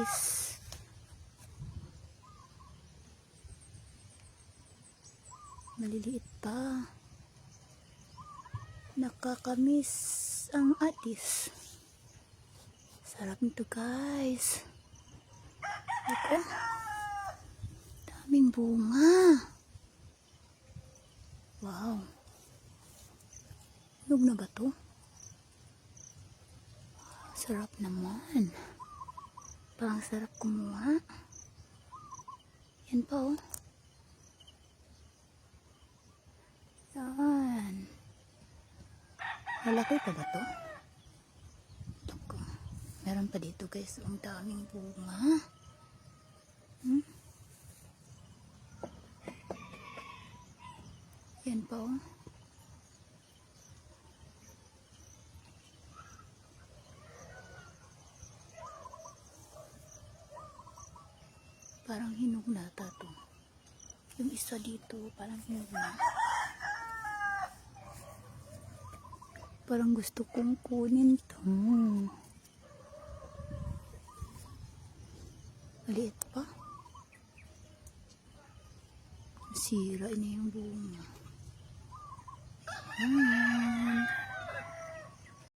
guys. Maliliit pa. Nakakamiss ang atis. Sarap nito guys. Ito. Daming bunga. Wow. Hinog na ba to? Sarap naman. Parang sarap kumuha. Yan pa oh. Yan. Malaki pa ba to? Meron pa dito guys. Ang daming bunga. Yan pa oh. Parang hinog na to. Yung isa dito parang hinog na. Parang gusto kong kunin to. Maliit pa. Sira na yung bunga.